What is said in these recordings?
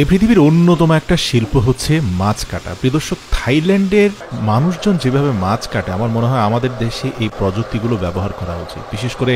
এই পৃথিবীর অন্যতম একটা শিল্প হচ্ছে মাছ কাটা। প্রিয় দর্শক, থাইল্যান্ডের মানুষজন যেভাবে মাছ কাটে, আমার মনে হয় আমাদের দেশে এই প্রযুক্তিগুলো ব্যবহার করা উচিত। বিশেষ করে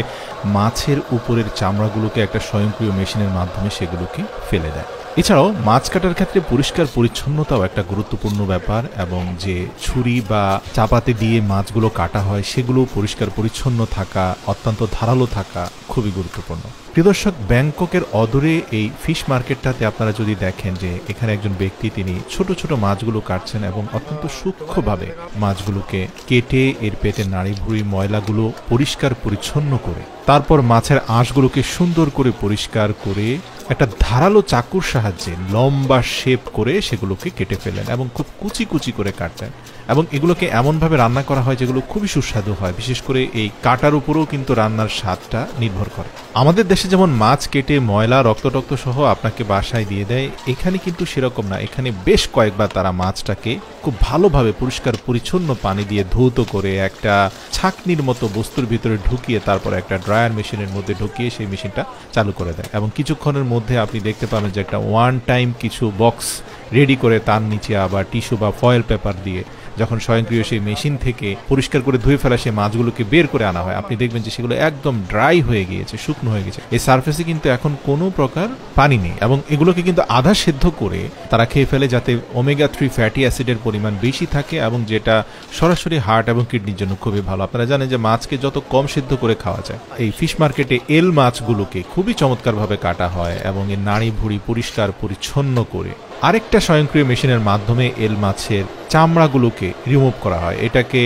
মাছের উপরের চামড়াগুলোকে একটা স্বয়ংক্রিয় মেশিনের মাধ্যমে সেগুলোকে ফেলে দেয়। এছাড়াও মাছ কাটার ক্ষেত্রে পরিষ্কার পরিচ্ছন্নতাও একটা গুরুত্বপূর্ণ ব্যাপার, এবং যে ছুরি বা চাপাতি দিয়ে মাছগুলো কাটা হয় সেগুলো পরিষ্কার পরিচ্ছন্ন থাকা, অত্যন্ত ধারালো থাকা খুবই গুরুত্বপূর্ণ। প্রিয় দর্শক, ব্যাংককের অদূরে এই ফিশ মার্কেটটাতে আপনারা যদি দেখেন যে এখানে একজন ব্যক্তি তিনি ছোট ছোট মাছগুলো কাটছেন এবং অত্যন্ত সূক্ষ্মভাবে মাছগুলোকে কেটে এর পেটের নাড়ি ভুঁড়ি ময়লাগুলো পরিষ্কার পরিচ্ছন্ন করে তারপর মাছের আঁশগুলোকে সুন্দর করে পরিষ্কার করে একটা ধারালো চাকুর সাহায্যে লম্বা শেপ করে সেগুলোকে কেটে ফেলেন এবং খুব কুচি কুচি করে কাটতেন। এবং এগুলোকে এমনভাবে রান্না করা হয় যেগুলো খুবই সুস্বাদু হয়। বিশেষ করে এই কাটার উপরেও কিন্তু রান্নার স্বাদটা নির্ভর করে। আমাদের দেশে যেমন মাছ কেটে ময়লা রক্ত সহ আপনাকে বাসায় দিয়ে দেয়, এখানে কিন্তু সেরকম না। এখানে বেশ কয়েকবার তারা মাছটাকে খুব ভালোভাবে পরিষ্কার পরিচ্ছন্ন পানি দিয়ে ধৌত করে একটা ছাঁকনির মতো বস্তুর ভিতরে ঢুকিয়ে তারপর একটা ড্রায়ার মেশিনের মধ্যে ঢুকিয়ে সেই মেশিনটা চালু করে দেয়। এবং কিছুক্ষণের মধ্যে আপনি দেখতে পাবেন যে একটা ওয়ান টাইম কিছু বক্স রেডি করে তার নিচে আবার টিস্যু বা ফয়েল পেপার দিয়ে যখন স্বয়ংক্রিয় সেই মেশিন থেকে পরিষ্কার করে ধুয়ে ফেলা সেই মাছগুলোকে বের করে আনা হয়, আপনি দেখবেন যে সেগুলো একদম ড্রাই হয়ে গিয়েছে, শুকনো হয়ে গেছে। এই সারফেসে কিন্তু এখন কোনো প্রকার পানি নেই এবং এগুলোকে কিন্তু আধা সেদ্ধ করে তারা খেয়ে ফেলে যাতে ওমেগা 3 ফ্যাটি অ্যাসিডের পরিমাণ বেশি থাকে, এবং যেটা সরাসরি হার্ট এবং কিডনির জন্য খুবই ভালো। আপনারা জানেন যে মাছকে যত কম সেদ্ধ করে খাওয়া যায়। এই ফিশ মার্কেটে এল মাছগুলোকে খুবই চমৎকারভাবে কাটা হয় এবং এর নাড়ি ভুঁড়ি পরিষ্কার পরিচ্ছন্ন করে আরেকটা স্বয়ংক্রিয় মেশিনের মাধ্যমে এল মাছের চামড়াগুলোকে রিমুভ করা হয়। এটাকে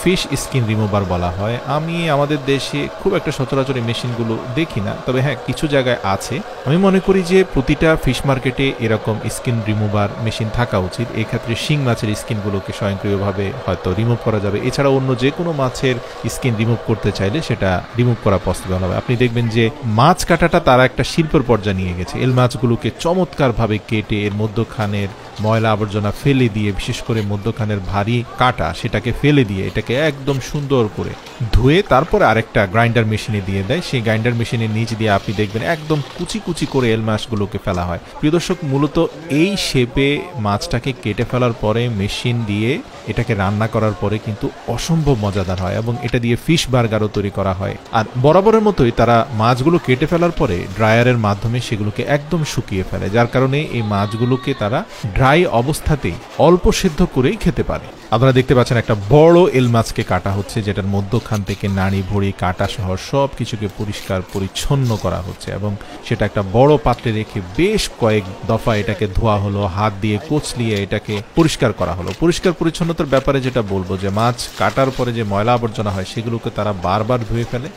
ফিশ স্কিন রিমুভার বলা হয়। আমি আমাদের দেশে খুব একটা সচরাচর এই মেশিনগুলো দেখি না, তবে হ্যাঁ কিছু জায়গায় আছে। আমি মনে করি যে প্রতিটা ফিশ মার্কেটে এরকম স্কিন রিমুভার মেশিন থাকা উচিত। এক্ষেত্রে শিং মাছের স্কিনগুলোকে স্বয়ংক্রিয়ভাবে হয়তো রিমুভ করা যাবে। এছাড়া অন্য যে কোনো মাছের স্কিন রিমুভ করতে চাইলে সেটা রিমুভ করা পসিবল হবে। আপনি দেখবেন যে মাছ কাটাটা তারা একটা শিল্পের পর্যায়ে নিয়ে গেছে। এল মাছগুলোকে চমৎকারভাবে কেটে এর মধ্যখানের ময়লা আবর্জনা ফেলে দিয়ে, বিশেষ করে মধ্যখানের ভারী কাটা সেটাকে ফেলে দিয়ে এটাকে একদম সুন্দর করে ধুয়ে তারপরে আরেকটা গ্রাইন্ডার মেশিনে দিয়ে দেয়। সেই গ্রাইন্ডার মেশিনের নিচ দিয়ে আপনি দেখবেন একদম কুচি কুচি করে এল মাছগুলোকে ফেলা হয়। প্রিয় দর্শক, মূলত এই শেপে মাছটাকে কেটে ফেলার পরে মেশিন দিয়ে এটাকে রান্না করার পরে কিন্তু অসম্ভব মজাদার হয় এবং এটা দিয়ে ফিশ বার্গারও তৈরি করা হয়। আর বরাবরের মতোই তারা মাছগুলো কেটে ফেলার পরে ড্রায়ারের মাধ্যমে সেগুলোকে একদম শুকিয়ে ফেলে, যার কারণে এই মাছগুলোকে তারা ড্রাই অবস্থাতেই অল্প সিদ্ধ করেই খেতে পারে। আপনারা দেখতে পাচ্ছেন একটা বড় এল মাছকে কাটা হচ্ছে, যেটার মধ্যখান থেকে নাড়ি ভুঁড়ি কাটা সহ সব কিছুকে পরিষ্কার পরিচ্ছন্ন করা হচ্ছে এবং সেটা একটা বড় পাত্রে রেখে বেশ কয়েক দফা এটাকে ধোয়া হলো, হাত দিয়ে কোচলিয়ে এটাকে পরিষ্কার করা হলো। পরিষ্কার পরিচ্ছন্নতার ব্যাপারে যেটা বলবো যে মাছ কাটার পরে যে ময়লা আবর্জনা হয় সেগুলোকে তারা বারবার ধুয়ে ফেলে।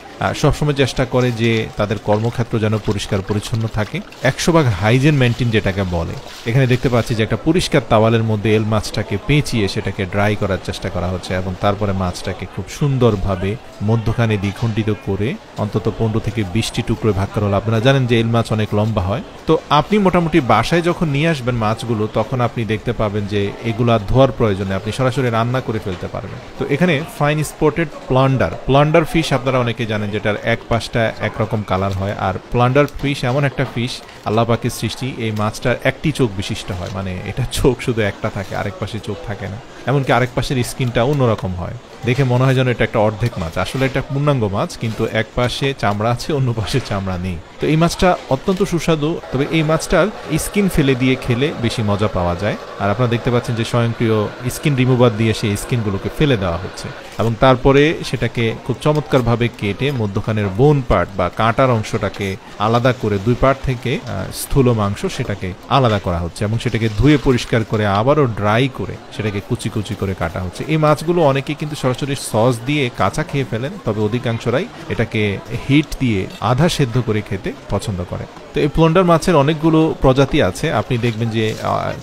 সবসময় চেষ্টা করে যে তাদের কর্মক্ষেত্র যেন পরিষ্কার পরিচ্ছন্ন থাকে। 100% হাইজেন মেনটেন যেটাকে বলে। এখানে দেখতে পাচ্ছি যে একটা পরিষ্কার তাওয়ালের মধ্যে এল মাছটাকে পেঁচিয়ে সেটাকে ড্রাই করার চেষ্টা করা হচ্ছে এবং তারপরে মাছটাকে খুব সুন্দরভাবে মধ্যখানে দ্বিখণ্ডিত করে অন্তত 15 থেকে 20টি টুকরো ভাগ করা হলো। আপনারা জানেন যে এল মাছ অনেক লম্বা হয়, তো আপনি মোটামুটি বাসায় যখন নিয়ে আসবেন মাছগুলো তখন আপনি দেখতে পাবেন যে এগুলা ধোয়ার প্রয়োজনে আপনি সরাসরি রান্না করে ফেলতে পারবেন। তো এখানে ফাইন স্পটেড প্লান্ডার ফিশ আপনারা অনেকে জানেন, যেটার এক পাশটা একরকম কালার হয়। আর প্লান্ডার ফিশ এমন একটা ফিশ, আল্লাহ পাকের সৃষ্টি। এই মাছটার একটি চোখ বিশিষ্ট হয়, মানে এটা চোখ শুধু একটা থাকে, আরেক পাশে চোখ থাকে না। এমনকি আরেক পাশের স্কিনটা অন্যরকম হয়, দেখে মনে হয় যেন এটা একটা অর্ধেক মাছ। আসলে এটা পূর্ণাঙ্গ মাছ, কিন্তু এক পাশে চামড়া আছে, অন্য পাশে চামড়া নেই। তো এই মাছটা অত্যন্ত সুস্বাদু, তবে এই মাছটার স্কিন ফেলে দিয়ে খেলে বেশি মজা পাওয়া যায়। আর আপনারা দেখতে পাচ্ছেন যে স্বয়ংক্রিয় স্কিন রিমুভার দিয়ে সেই স্কিনগুলোকে ফেলে দেওয়া হচ্ছে এবং তারপরে সেটাকে খুব চমৎকারভাবে কেটে মধ্যখানের বোন পার্ট বা কাঁটার অংশটাকে আলাদা করে, দুই পার্ট থেকে স্থূল মাংস সেটাকে আলাদা করা হচ্ছে এবং সেটাকে ধুয়ে পরিষ্কার করে আবারও ড্রাই করে সেটাকে কুচি কুচি করে কাটা হচ্ছে। এই মাছগুলো অনেকে কিন্তু সরাসরি সস দিয়ে কাঁচা খেয়ে ফেলেন, তবে অধিকাংশরাই এটাকে হিট দিয়ে আধা সেদ্ধ করে খেতে পছন্দ করে। তো এই প্লান্ডার মাছের অনেকগুলো প্রজাতি আছে। আপনি দেখবেন যে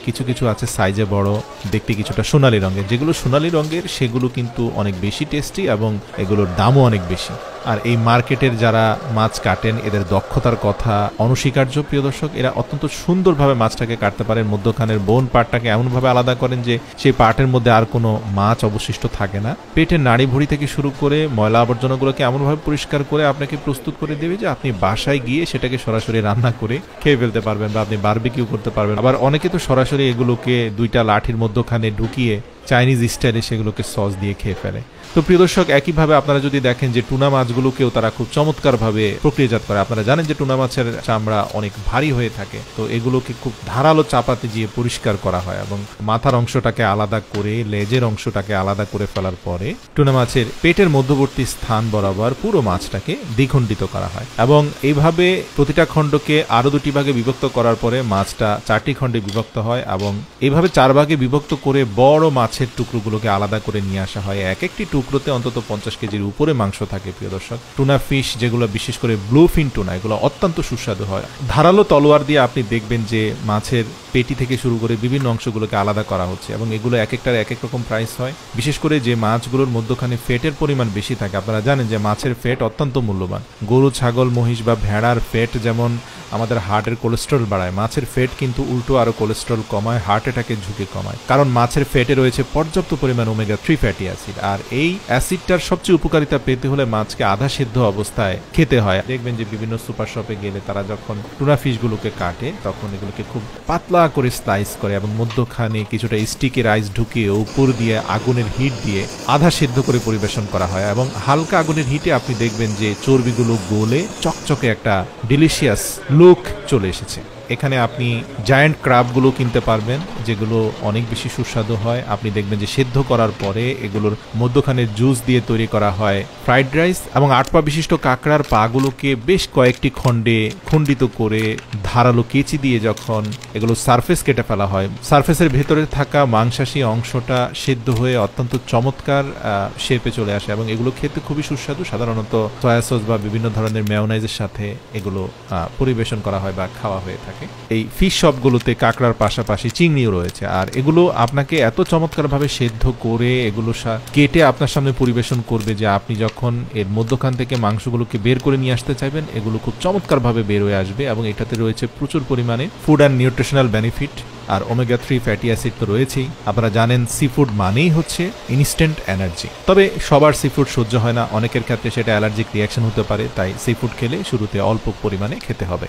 কিছু কিছু আছে সাইজে বড়, দেখতে কিছুটা সোনালী রঙের। যেগুলো সোনালী রঙের সেগুলো কিন্তু অনেক বেশি টেস্টি এবং এগুলোর দামও অনেক বেশি। আর এই মার্কেটের যারা মাছ কাটেন এদের দক্ষতার কথা অনস্বীকার্য। প্রিয় দর্শক, এরা অত্যন্ত সুন্দরভাবে মাছটাকে কাটতে পারেন। মধ্যখানের বোন পার্টটাকে এমনভাবে আলাদা করেন যে সেই পার্টের মধ্যে আর কোনো মাছ অবশিষ্ট থাকে না। পেটের নাড়ি ভুঁড়ি থেকে শুরু করে ময়লা আবর্জনাগুলোকে এমনভাবে পরিষ্কার করে আপনাকে প্রস্তুত করে দেবে যে আপনি বাসায় গিয়ে সেটাকে সরাসরি রান্না রান্না করে খেয়ে ফেলতে পারবেন বা আপনি বারবিকিউ করতে পারবেন। আবার অনেকে তো সরাসরি এগুলোকে দুইটা লাঠির মধ্যখানে ঢুকিয়ে চাইনিজ স্টাইলে সেগুলোকে সস দিয়ে খেয়ে ফেলে। তো প্রিয় দর্শক, একইভাবে আপনারা যদি দেখেন যে টুনা মাছগুলোকেও তারা খুব চমৎকারভাবে প্রক্রিয়াজাত করে। আপনারা জানেন যে টুনা মাছের চামড়া অনেক ভারী হয়ে থাকে, তো এগুলোকে খুব ধারালো চাপাতে দিয়ে পরিষ্কার করা হয় এবং মাথার অংশটাকে আলাদা করে লেজের অংশটাকে আলাদা করে ফেলার পরে টুনা মাছের পেটের মধ্যবর্তী স্থান বরাবর পুরো মাছটাকে দ্বিখণ্ডিত করা হয় এবং এইভাবে প্রতিটা খণ্ডকে আরো দুটি ভাগে বিভক্ত করার পরে মাছটা 4টি খণ্ডে বিভক্ত হয় এবং এইভাবে 4 ভাগে বিভক্ত করে বড় মাছের টুকরোগুলোকে আলাদা করে নিয়ে আসা হয়। এক একটি টুকরোতে অন্তত 50 কেজির উপরে মাংস থাকে। প্রিয় দর্শক, টুনা ফিশ যেগুলো বিশেষ করে ব্লু ফিন টুনা, এগুলো অত্যন্ত সুস্বাদু হয়। ধারালো তলোয়ার দিয়ে আপনি দেখবেন যে মাছের পেটি থেকে শুরু করে বিভিন্ন অংশগুলোকে আলাদা করা হচ্ছে এবং এগুলো এক একটার এক এক রকম প্রাইস হয়। বিশেষ করে যে মাছগুলোর মধ্যখানে ফ্যাটের পরিমাণ বেশি থাকে, আপনারা জানেন যে মাছের ফ্যাট অত্যন্ত মূল্যবান। গরু, ছাগল, মহিষ বা ভেড়ার ফ্যাট যেমন আমাদের হার্টের কোলেস্ট্রল বাড়ায়, মাছের ফ্যাট কিন্তু উল্টো আরো কোলেস্ট্রল কমায়, হার্ট অ্যাটাকের ঝুঁকি কমায়, কারণ মাছের ফ্যাটে রয়েছে পর্যাপ্ত পরিমাণ ওমেগা 3 ফ্যাটি অ্যাসিড। আর এই অ্যাসিডটার সবচেয়ে উপকারিতা পেতে হলে মাছকে আধা সিদ্ধ অবস্থায় খেতে হয়। দেখবেন যে বিভিন্ন সুপার শপে গেলে তারা যখন টুনা ফিশগুলোকে কাটে তখন এগুলোকে খুব পাতলা করে স্লাইস করে এবং মধ্যখানে কিছুটা স্টিকি রাইস ঢুকিয়ে উপর দিয়ে আগুনের হিট দিয়ে আধা সিদ্ধ করে পরিবেশন করা হয় এবং হালকা আগুনের হিটে আপনি দেখবেন যে চর্বিগুলো গলে চকচকে একটা ডিলিশিয়াস লুক চলে এসেছে। এখানে আপনি জায়ান্ট ক্রাবগুলো কিনতে পারবেন যেগুলো অনেক বেশি সুস্বাদু হয়। আপনি দেখবেন যে সেদ্ধ করার পরে এগুলোর মধ্যখানে জুস দিয়ে তৈরি করা হয় ফ্রাইড রাইস এবং 8 পা বিশিষ্ট কাঁকড়ার পাগুলোকে বেশ কয়েকটি খণ্ডে খণ্ডিত করে ধারালো কেচি দিয়ে যখন এগুলো সারফেস কেটে ফেলা হয়, সারফেসের ভেতরে থাকা মাংসাশী অংশটা সেদ্ধ হয়ে অত্যন্ত চমৎকার শেপে চলে আসে এবং এগুলো খেতে খুবই সুস্বাদু। সাধারণত সয়া সস বা বিভিন্ন ধরনের মেয়োনাইজের সাথে এগুলো পরিবেশন করা হয় বা খাওয়া হয়ে থাকে। এই ফিশ শপগুলোতে কাঁকড়ার পাশাপাশি চিংড়িও রয়েছে আর এগুলো আপনাকে এত চমৎকারভাবে সেদ্ধ করে এগুলো কেটে আপনার সামনে পরিবেশন করবে যে আপনি যখন এর মধ্যখান থেকে মাংসগুলোকে বের করে নিয়ে আসতে চাইবেন এগুলো খুব চমৎকারভাবে বের হয়ে আসবে এবং এটাতে রয়েছে প্রচুর পরিমাণে ফুড অ্যান্ড নিউট্রিশনাল বেনিফিট আর ওমেগা 3 ফ্যাটি অ্যাসিড তো রয়েছেই। আপনারা জানেন সি ফুড মানেই হচ্ছে ইনস্ট্যান্ট এনার্জি, তবে সবার সি ফুড সহ্য হয় না, অনেকের ক্ষেত্রে সেটা অ্যালার্জিক রিয়াকশন হতে পারে, তাই সি ফুড খেলে শুরুতে অল্প পরিমাণে খেতে হবে।